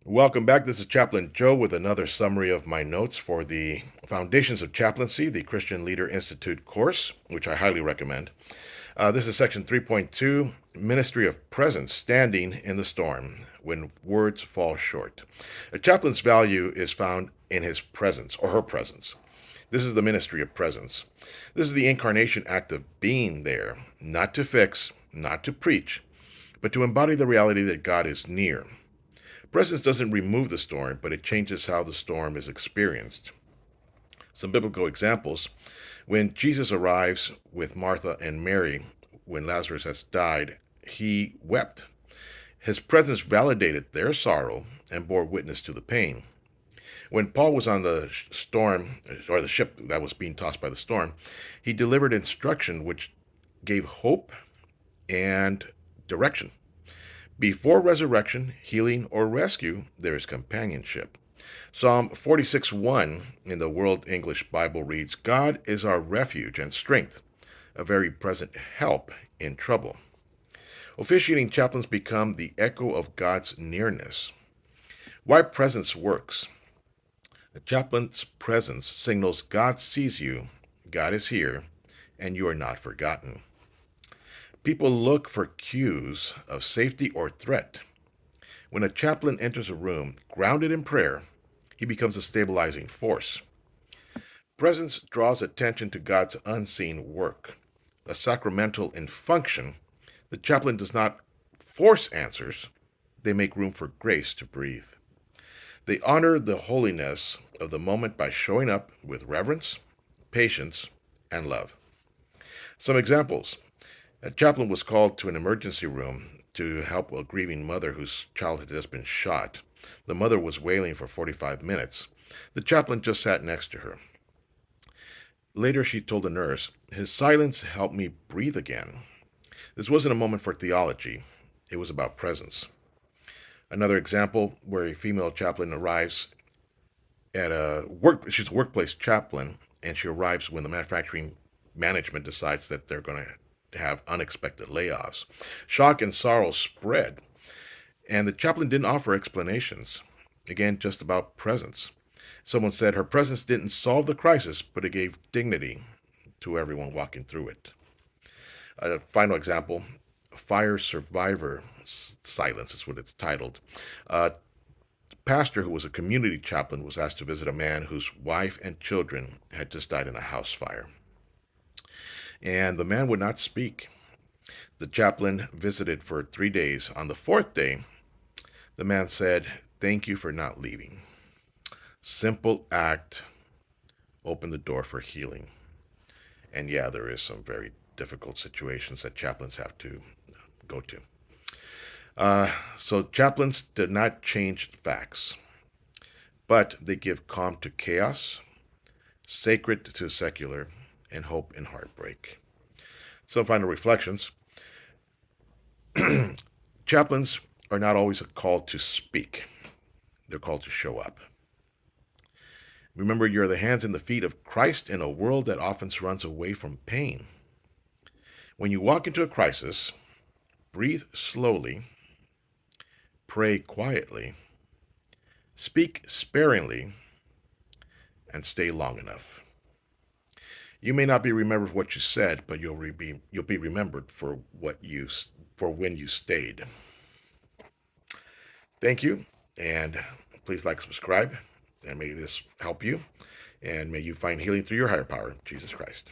Welcome back. This is Chaplain Joe with another summary of my notes for the Foundations of Chaplaincy, the Christian Leader Institute course, which I highly recommend. This is section 3.2, Ministry of Presence, Standing in the Storm, when words fall short. A chaplain's value is found in his presence or her presence. This is the ministry of presence. This is the incarnation act of being there, not to fix, not to preach, but to embody the reality that God is near. Presence doesn't remove the storm, but it changes how the storm is experienced. Some biblical examples. When Jesus arrives with Martha and Mary, when Lazarus has died, he wept. His presence validated their sorrow and bore witness to the pain. When Paul was on the storm, or the ship that was being tossed by the storm, he delivered instruction which gave hope and direction. Before resurrection, healing, or rescue, there is companionship. Psalm 46:1 in the World English Bible reads, God is our refuge and strength, a very present help in trouble. Officiating chaplains become the echo of God's nearness. Why presence works. A chaplain's presence signals God sees you, God is here, and you are not forgotten. People look for cues of safety or threat. When a chaplain enters a room grounded in prayer, he becomes a stabilizing force. Presence draws attention to God's unseen work. A sacramental in function, the chaplain does not force answers, they make room for grace to breathe. They honor the holiness of the moment by showing up with reverence, patience, and love. Some examples. A chaplain was called to an emergency room to help a grieving mother whose child had just been shot. The mother was wailing for 45 minutes. The chaplain just sat next to her. Later, she told the nurse, his silence helped me breathe again. This wasn't a moment for theology, it was about presence. Another example where a female chaplain arrives at she's a workplace chaplain, and she arrives when the manufacturing management decides that they're going to have unexpected layoffs. Shock and sorrow spread, and the chaplain didn't offer explanations. Again, just about presence. Someone said her presence didn't solve the crisis, but it gave dignity to everyone walking through it. A final example, Fire Survivor Silence is what it's titled. A pastor who was a community chaplain was asked to visit a man whose wife and children had just died in a house fire. And the man would not speak. The chaplain visited for 3 days. On the fourth day, the man said, thank you for not leaving. Simple act opened the door for healing. And yeah, there is some very difficult situations that chaplains have to go to. So chaplains did not change facts, but they give calm to chaos, sacred to secular, and hope in heartbreak. Some final reflections. Chaplains are not always called to speak, they're called to show up. Remember, you're the hands and the feet of Christ in a world that often runs away from pain. When you walk into a crisis, breathe slowly, pray quietly, speak sparingly, and stay long enough. You may not be remembered for what you said, but you'll be remembered for when you stayed. Thank you, and please like, subscribe, and may this help you, and may you find healing through your higher power, Jesus Christ.